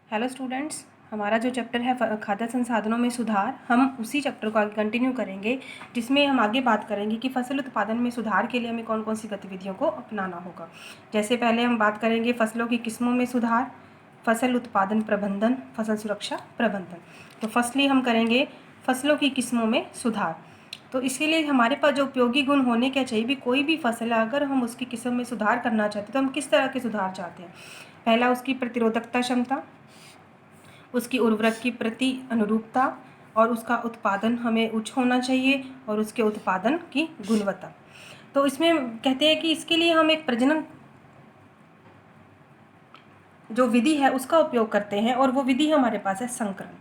Hello students, हमारा जो chapter है खाद्य संसाधनों में सुधार, हम उसी चैप्टर को आगे कंटिन्यू करेंगे, जिसमें हम आगे बात करेंगे कि फसल उत्पादन में सुधार के लिए हमें कौन कौन सी गतिविधियों को अपनाना होगा। जैसे पहले हम बात करेंगे फसलों की किस्मों में सुधार, फसल उत्पादन प्रबंधन, फसल सुरक्षा प्रबंधन। तो फर्स्टली हम करेंगे फसलों की किस्मों में सुधार। तो इसके लिए हमारे पास जो उपयोगी गुण होने क्या चाहिए, भी कोई भी फसल है अगर हम उसकी किस्म में सुधार करना चाहते हैं तो हम किस तरह के सुधार चाहते हैं। पहला, उसकी प्रतिरोधकता क्षमता, उसकी उर्वरक की प्रति अनुरूपता और उसका उत्पादन हमें उच्च होना चाहिए और उसके उत्पादन की गुणवत्ता। तो इसमें कहते हैं कि इसके लिए हम एक प्रजनन जो विधि है उसका उपयोग करते हैं और वो विधि हमारे पास है संकरण।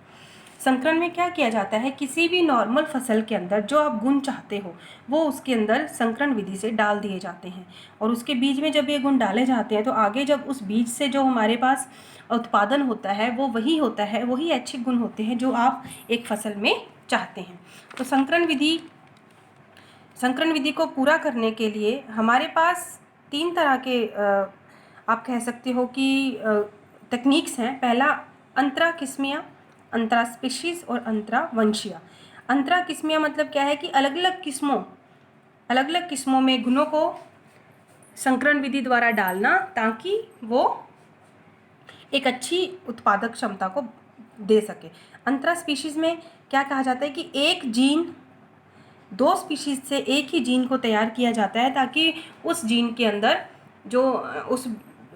संकरण में क्या किया जाता है, किसी भी नॉर्मल फसल के अंदर जो आप गुण चाहते हो वो उसके अंदर संकरण विधि से डाल दिए जाते हैं और उसके बीज में जब ये गुण डाले जाते हैं तो आगे जब उस बीज से जो हमारे पास उत्पादन होता है वो वही होता है, वही अच्छे गुण होते हैं जो आप एक फसल में चाहते हैं। तो संकरण विधि को पूरा करने के लिए हमारे पास तीन तरह के आप कह सकते हो कि टेक्निक्स हैं। पहला, अंतरा किस्मियाँ, अंतरा स्पीशीज़ और अंतरा वंशिया। अंतरा किस्मियाँ मतलब क्या है कि अलग अलग किस्मों में गुणों को संकरण विधि द्वारा डालना ताकि वो एक अच्छी उत्पादक क्षमता को दे सके। अंतरा स्पीशीज़ में क्या कहा जाता है कि एक जीन, दो स्पीशीज़ से एक ही जीन को तैयार किया जाता है ताकि उस जीन के अंदर जो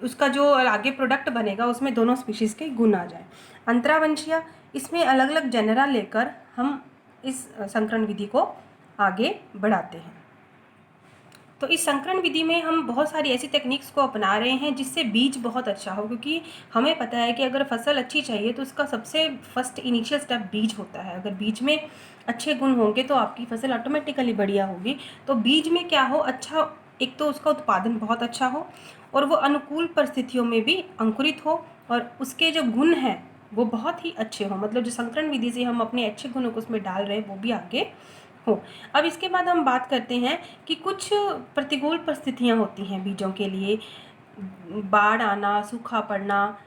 उसका जो आगे प्रोडक्ट बनेगा उसमें दोनों स्पीशीज़ के गुण आ जाए। अंतरावंशीय, इसमें अलग अलग जेनरा लेकर हम इस संकरण विधि को आगे बढ़ाते हैं। तो इस संकरण विधि में हम बहुत सारी ऐसी टेक्निक्स को अपना रहे हैं जिससे बीज बहुत अच्छा हो, क्योंकि हमें पता है कि अगर फसल अच्छी चाहिए तो उसका सबसे फर्स्ट इनिशियल स्टेप बीज होता है। अगर बीज में अच्छे गुण होंगे तो आपकी फसल ऑटोमेटिकली बढ़िया होगी। तो बीज में क्या हो, अच्छा, एक तो उसका उत्पादन बहुत अच्छा हो और वो अनुकूल परिस्थितियों में भी अंकुरित हो और उसके जो गुण हैं वो बहुत ही अच्छे हों, मतलब जो संकरण विधि से हम अपने अच्छे गुणों को उसमें डाल रहे हैं वो भी आगे हो। अब इसके बाद हम बात करते हैं कि कुछ प्रतिकूल परिस्थितियां होती हैं बीजों के लिए, बाढ़ आना, सूखा पड़ना।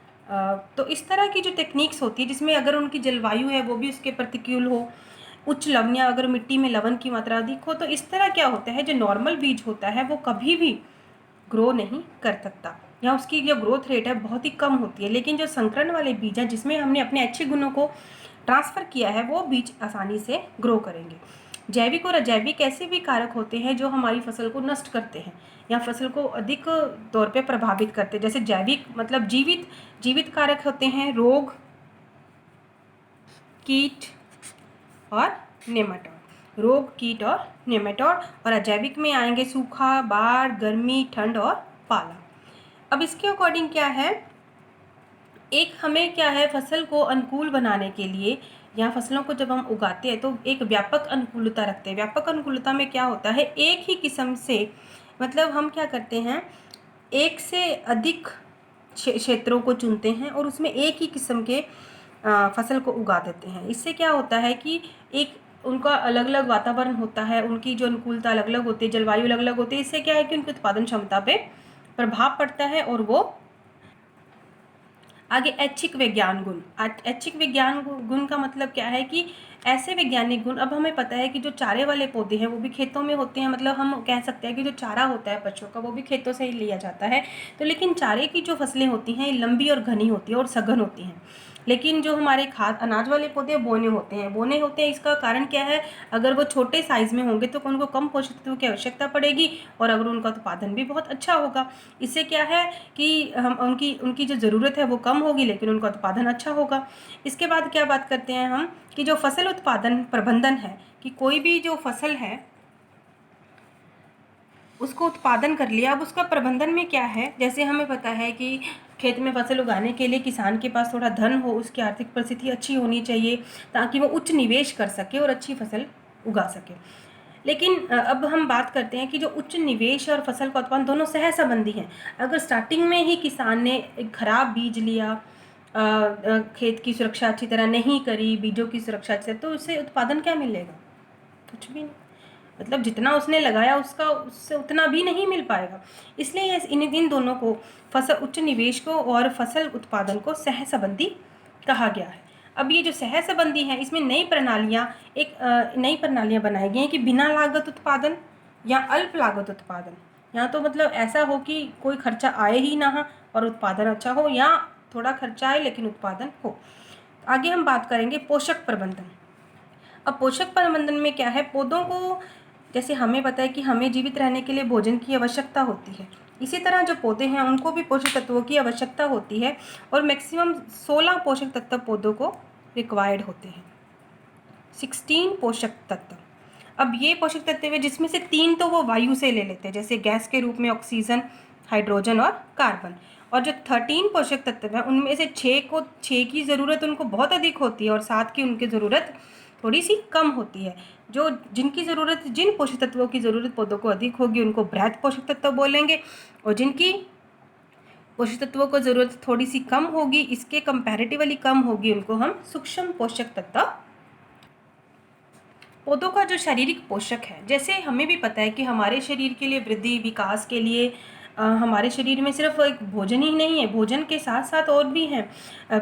तो इस तरह की जो टेक्निक्स होती है जिसमें अगर उनकी जलवायु है वो भी उसके प्रतिकूल हो, उच्च लवण या अगर मिट्टी में लवण की मात्रा अधिक हो, तो इस तरह क्या होता है, जो नॉर्मल बीज होता है वो कभी भी ग्रो नहीं कर सकता या उसकी जो ग्रोथ रेट है बहुत ही कम होती है। लेकिन जो संकरण वाले बीज हैं जिसमें हमने अपने अच्छे गुणों को ट्रांसफ़र किया है वो बीज आसानी से ग्रो करेंगे। जैविक और अजैविक ऐसे भी कारक होते हैं जो हमारी फसल को नष्ट करते हैं या फसल को अधिक तौर पे प्रभावित करते हैं। जैसे जैविक मतलब जीवित कारक होते हैं रोग, कीट और नेमाटोड। रोग, कीट और नेमाटोड। और अजैविक में आएंगे सूखा, बाढ़, गर्मी, ठंड और पाला। अब इसके अकॉर्डिंग क्या है, एक हमें क्या है, फसल को अनुकूल बनाने के लिए या फसलों को जब हम उगाते हैं तो एक व्यापक अनुकूलता रखते हैं। व्यापक अनुकूलता में क्या होता है, एक ही किस्म से, मतलब हम क्या करते हैं, एक से अधिक क्षेत्रों को चुनते हैं और उसमें एक ही किस्म के फसल को उगा देते हैं। इससे क्या होता है कि एक उनका अलग अलग वातावरण होता है, उनकी जो अनुकूलता अलग अलग होती है, जलवायु अलग अलग होती है। इससे क्या है कि उनकी उत्पादन क्षमता पे प्रभाव पड़ता है। और वो आगे ऐच्छिक विज्ञान गुण। ऐच्छिक विज्ञान गुण का मतलब क्या है कि ऐसे वैज्ञानिक गुण, अब हमें पता है कि जो चारे वाले पौधे हैं वो भी खेतों में होते हैं, मतलब हम कह सकते हैं कि जो चारा होता है पशुओं का वो भी खेतों से ही लिया जाता है। तो लेकिन चारे की जो फसलें होती हैं ये लंबी और घनी होती है और सघन होती हैं। लेकिन जो हमारे अनाज वाले पौधे बोने होते हैं। इसका कारण क्या है, अगर वो छोटे साइज़ में होंगे तो उनको कम पोषक तत्वों की आवश्यकता पड़ेगी और अगर उनका उत्पादन भी बहुत अच्छा होगा। इससे क्या है कि हम उनकी जो ज़रूरत है वो कम होगी लेकिन उनका उत्पादन अच्छा होगा। इसके बाद क्या बात करते हैं हम कि जो फसल उत्पादन प्रबंधन है, कि कोई भी जो फसल है उसको उत्पादन कर लिया, अब उसका प्रबंधन में क्या है, जैसे हमें पता है कि खेत में फसल उगाने के लिए किसान के पास थोड़ा धन हो, उसकी आर्थिक परिस्थिति अच्छी होनी चाहिए ताकि वो उच्च निवेश कर सके और अच्छी फसल उगा सके। लेकिन अब हम बात करते हैं कि जो उच्च निवेश और फसल का उत्पादन दोनों सहसंबंधी हैं। अगर स्टार्टिंग में ही किसान ने एक खराब बीज लिया, खेत की सुरक्षा अच्छी तरह नहीं करी, बीजों की सुरक्षा अच्छी, तो उससे उत्पादन क्या मिलेगा, कुछ भी नहीं। मतलब जितना उसने लगाया उससे उतना भी नहीं मिल पाएगा। इसलिए इन दोनों को, फसल उच्च निवेश को और फसल उत्पादन को सहसंबंधी कहा गया है। अब ये जो सह संबंधी है, इसमें नई प्रणालियाँ बनाई गई हैं कि बिना लागत उत्पादन या अल्प लागत उत्पादन, या तो मतलब ऐसा हो कि कोई खर्चा आए ही ना और उत्पादन अच्छा हो, या थोड़ा खर्चा आए लेकिन उत्पादन हो। आगे हम बात करेंगे पोषक प्रबंधन। अब पोषक प्रबंधन में क्या है, पौधों को, जैसे हमें पता है कि हमें जीवित रहने के लिए भोजन की आवश्यकता होती है, इसी तरह जो पौधे हैं उनको भी पोषक तत्वों की आवश्यकता होती है, और मैक्सिमम 16 पोषक तत्व पौधों को रिक्वायर्ड होते हैं, 16 पोषक तत्व। अब ये पोषक तत्व है जिसमें से 3 तो वो वायु से ले लेते हैं, जैसे गैस के रूप में ऑक्सीजन, हाइड्रोजन और कार्बन, और जो 13 पोषक तत्व है उनमें से 6 की ज़रूरत उनको बहुत अधिक होती है और 7 की उनकी ज़रूरत थोड़ी सी कम होती है। जो जिन पोषक तत्वों की ज़रूरत पौधों को अधिक होगी उनको बृहद पोषक तत्व बोलेंगे, और जिनकी पोषक तत्वों को ज़रूरत थोड़ी सी कम होगी, इसके कंपैरेटिवली कम होगी, उनको हम सूक्ष्म पोषक तत्व। पौधों का जो शारीरिक पोषक है, जैसे हमें भी पता है कि हमारे शरीर के लिए, वृद्धि विकास के लिए हमारे शरीर में सिर्फ एक भोजन ही नहीं है, भोजन के साथ साथ और भी हैं,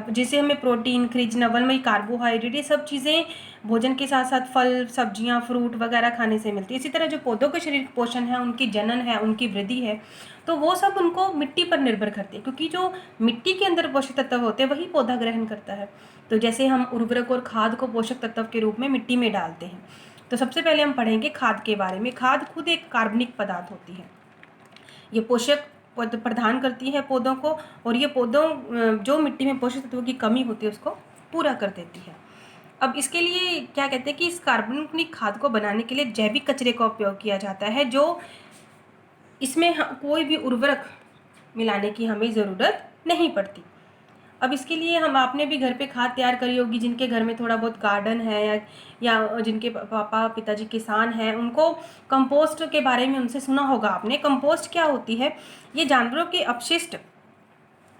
जैसे हमें प्रोटीन, खनिज, नवलमयी, कार्बोहाइड्रेट, ये सब चीज़ें भोजन के साथ साथ फल, सब्जियां, फ्रूट वगैरह खाने से मिलती है। इसी तरह जो पौधों के शारीरिक पोषण है, उनकी जनन है, उनकी वृद्धि है, तो वो सब उनको मिट्टी पर निर्भर करती है, क्योंकि जो मिट्टी के अंदर पोषक तत्व होते हैं वही पौधा ग्रहण करता है। तो जैसे हम उर्वरक और खाद को पोषक तत्व के रूप में मिट्टी में डालते हैं, तो सबसे पहले हम पढ़ेंगे खाद के बारे में। खाद खुद एक कार्बनिक पदार्थ होती है, ये पोषक प्रदान करती है पौधों को, और ये पौधों जो मिट्टी में पोषक तत्वों की कमी होती है उसको पूरा कर देती है। अब इसके लिए क्या कहते हैं कि इस कार्बनिक खाद को बनाने के लिए जैविक कचरे का उपयोग किया जाता है, जो इसमें कोई भी उर्वरक मिलाने की हमें ज़रूरत नहीं पड़ती। अब इसके लिए आपने भी घर पे खाद तैयार करी होगी, जिनके घर में थोड़ा बहुत गार्डन है या जिनके पापा पिताजी किसान हैं, उनको कंपोस्ट के बारे में उनसे सुना होगा आपने। कंपोस्ट क्या होती है, ये जानवरों के अपशिष्ट,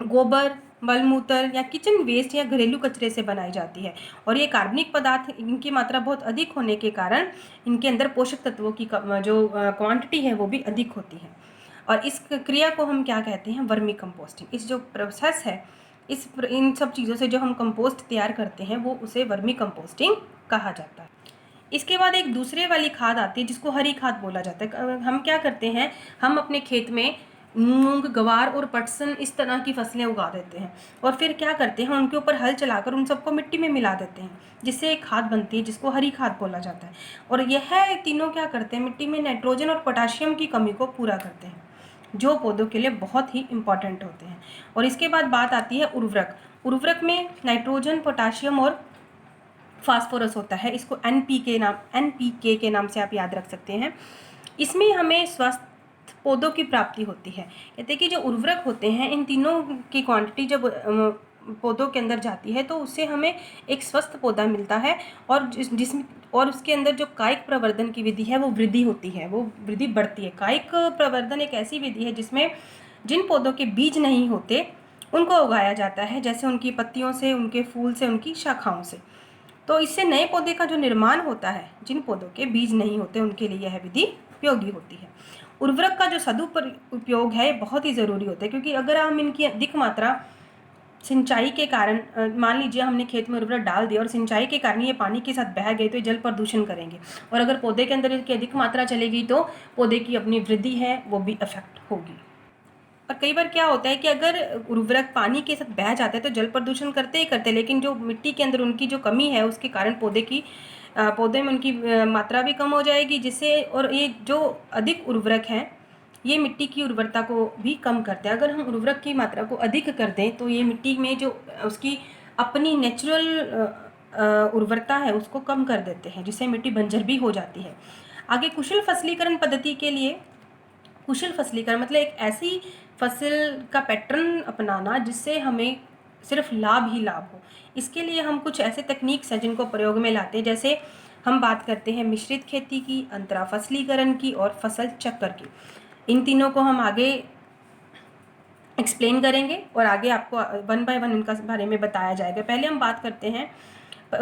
गोबर, मलमूत्र या किचन वेस्ट या घरेलू कचरे से बनाई जाती है, और ये कार्बनिक पदार्थ, इनकी मात्रा बहुत अधिक होने के कारण इनके अंदर पोषक तत्वों की जो क्वांटिटी है वो भी अधिक होती है, और इस क्रिया को हम क्या कहते हैं, वर्मी कंपोस्टिंग। इस जो प्रोसेस है, इन सब चीज़ों से जो हम कंपोस्ट तैयार करते हैं वो उसे वर्मी कंपोस्टिंग कहा जाता है। इसके बाद एक दूसरे वाली खाद आती है जिसको हरी खाद बोला जाता है। हम क्या करते हैं, हम अपने खेत में मूंग, गवार और पटसन, इस तरह की फसलें उगा देते हैं, और फिर क्या करते हैं, उनके ऊपर हल चलाकर उन सबको मिट्टी में मिला देते हैं, जिससे एक खाद बनती है जिसको हरी खाद बोला जाता है। और यह तीनों क्या करते हैं, मिट्टी में नाइट्रोजन और पोटाशियम की कमी को पूरा करते हैं, जो पौधों के लिए बहुत ही इम्पॉर्टेंट होते हैं। और इसके बाद बात आती है उर्वरक। उर्वरक में नाइट्रोजन, पोटाशियम और फास्फोरस होता है, इसको NPK के नाम से आप याद रख सकते हैं। इसमें हमें स्वस्थ पौधों की प्राप्ति होती है। कहते हैं कि जो उर्वरक होते हैं, इन तीनों की क्वांटिटी जब पौधों के अंदर जाती है तो उससे हमें एक स्वस्थ पौधा मिलता है, और उसके अंदर जो कायिक प्रवर्धन की विधि है वो वृद्धि होती है, वो वृद्धि बढ़ती है। कायिक प्रवर्धन एक ऐसी विधि है जिसमें जिन पौधों के बीज नहीं होते उनको उगाया जाता है, जैसे उनकी पत्तियों से, उनके फूल से, उनकी शाखाओं से। तो इससे नए पौधे का जो निर्माण होता है, जिन पौधों के बीज नहीं होते उनके लिए यह विधि उपयोगी होती है। उर्वरक का जो सदुपयोग है बहुत ही ज़रूरी होता है, क्योंकि अगर हम इनकी अधिक मात्रा सिंचाई के कारण, मान लीजिए हमने खेत में उर्वरक डाल दिया और सिंचाई के कारण ये पानी के साथ बह गए तो ये जल प्रदूषण करेंगे, और अगर पौधे के अंदर इसकी अधिक मात्रा चलेगी तो पौधे की अपनी वृद्धि है वो भी अफेक्ट होगी। और कई बार क्या होता है कि अगर उर्वरक पानी के साथ बह जाते हैं तो जल प्रदूषण करते ही करते, लेकिन जो मिट्टी के अंदर उनकी जो कमी है उसके कारण पौधे में उनकी मात्रा भी कम हो जाएगी, जिससे, और ये जो अधिक उर्वरक हैं ये मिट्टी की उर्वरता को भी कम करते हैं। अगर हम उर्वरक की मात्रा को अधिक कर दें तो ये मिट्टी में जो उसकी अपनी नेचुरल उर्वरता है उसको कम कर देते हैं, जिससे मिट्टी बंजर भी हो जाती है। आगे कुशल फसलीकरण पद्धति के लिए, कुशल फसलीकरण मतलब एक ऐसी फसल का पैटर्न अपनाना जिससे हमें सिर्फ लाभ ही लाभ हो। इसके लिए हम कुछ ऐसे तकनीक्स हैं जिनको प्रयोग में लाते हैं, जैसे हम बात करते हैं मिश्रित खेती की, अंतरा फसलीकरण की और फसल चक्कर की। इन तीनों को हम आगे एक्सप्लेन करेंगे और आगे आपको 1 बाय 1 इनका बारे में बताया जाएगा। पहले हम बात करते हैं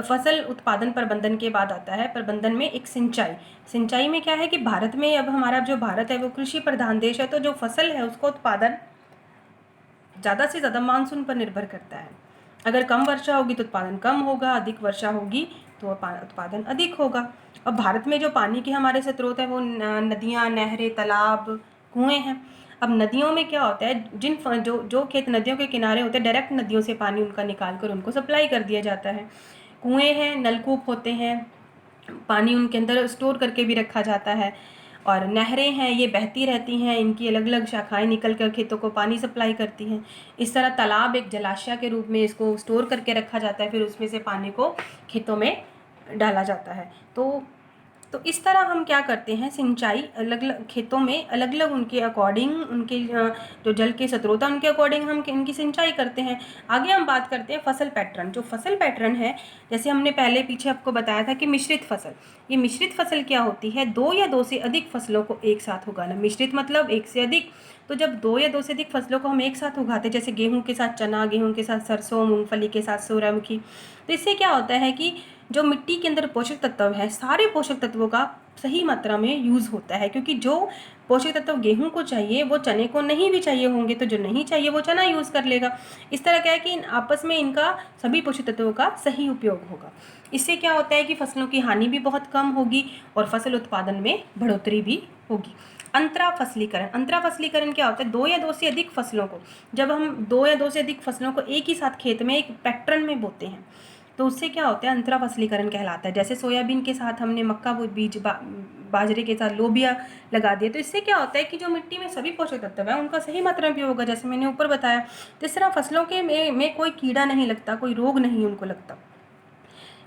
फसल उत्पादन प्रबंधन के बाद आता है प्रबंधन में एक सिंचाई में क्या है कि भारत में, अब हमारा जो भारत है वो कृषि प्रधान देश है, तो जो फसल है उसका उत्पादन ज़्यादा से ज़्यादा मानसून पर निर्भर करता है। अगर कम वर्षा होगी तो उत्पादन कम होगा, अधिक वर्षा होगी तो उत्पादन अधिक होगा। अब भारत में जो पानी के हमारे स्रोत है वो नदियाँ, नहरें, तालाब, कुएँ हैं। अब नदियों में क्या होता है, जो खेत नदियों के किनारे होते हैं, डायरेक्ट नदियों से पानी उनका निकाल कर उनको सप्लाई कर दिया जाता है। कुएँ हैं, नलकूप होते हैं, पानी उनके अंदर स्टोर करके भी रखा जाता है। और नहरें हैं, ये बहती रहती हैं, इनकी अलग अलग शाखाएं निकल कर खेतों को पानी सप्लाई करती हैं। इस तरह तालाब एक जलाशय के रूप में इसको स्टोर करके रखा जाता है, फिर उसमें से पानी को खेतों में डाला जाता है। तो इस तरह हम क्या करते हैं, सिंचाई अलग अलग खेतों में अलग अलग उनके अकॉर्डिंग, उनके जो जल के स्रोत हैं उनके अकॉर्डिंग हम इनकी सिंचाई करते हैं। आगे हम बात करते हैं फसल पैटर्न। जो फसल पैटर्न है, जैसे हमने पहले पीछे आपको बताया था कि मिश्रित फसल, ये मिश्रित फसल क्या होती है, 2 या 2 से अधिक फसलों को एक साथ उगाना। मिश्रित मतलब एक से अधिक। तो जब 2 या 2 से अधिक फसलों को हम एक साथ उगाते हैं, जैसे गेहूं के साथ चना, गेहूं के साथ सरसों, मूंगफली के साथ सूरजमुखी, तो इससे क्या होता है कि जो मिट्टी के अंदर पोषक तत्व है, सारे पोषक तत्वों का सही मात्रा में यूज़ होता है। क्योंकि जो पोषक तत्व गेहूं को चाहिए वो चने को नहीं भी चाहिए होंगे, तो जो नहीं चाहिए वो चना यूज़ कर लेगा। इस तरह क्या है कि आपस में इनका सभी पोषक तत्वों का सही उपयोग होगा। इससे क्या होता है कि फसलों की हानि भी बहुत कम होगी और फसल उत्पादन में बढ़ोतरी भी होगी। अंतरा फसलीकरण, अंतरा फसलीकरण क्या होता है, 2 या 2 से अधिक फसलों को, जब हम 2 या 2 से अधिक फसलों को एक ही साथ खेत में एक पैटर्न में बोते हैं तो उससे क्या होता है, अंतरा फसलीकरण कहलाता है। जैसे सोयाबीन के साथ हमने मक्का बीज, बाजरे के साथ लोबिया लगा दिया, तो इससे क्या होता है कि जो मिट्टी में सभी पोषक तत्व है उनका सही मात्रा में उपयोग होगा, जैसे मैंने ऊपर बताया। तो इस तरह फसलों के में कोई कीड़ा नहीं लगता, कोई रोग नहीं उनको लगता,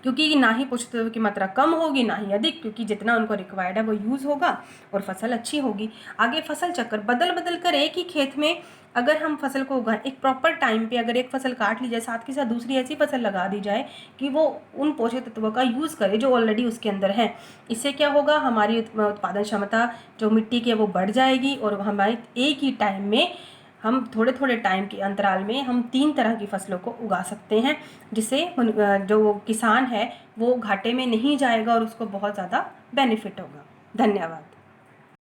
क्योंकि ना ही पोषक तत्व की मात्रा कम होगी ना ही अधिक, क्योंकि जितना उनको रिक्वायर्ड है वो यूज़ होगा और फसल अच्छी होगी। आगे फसल चक्र, बदल बदल कर एक ही खेत में अगर हम फसल को उगाएं, एक प्रॉपर टाइम पे अगर एक फसल काट ली जाए, साथ के साथ दूसरी ऐसी फसल लगा दी जाए कि वो उन पोषक तत्वों का यूज़ करे जो ऑलरेडी उसके अंदर है। इससे क्या होगा, हमारी उत्पादन क्षमता जो मिट्टी की है वो बढ़ जाएगी और हमारे एक ही टाइम में हम थोड़े थोड़े टाइम के अंतराल में हम 3 तरह की फसलों को उगा सकते हैं, जिससे जो किसान है वो घाटे में नहीं जाएगा और उसको बहुत ज़्यादा बेनिफिट होगा। धन्यवाद।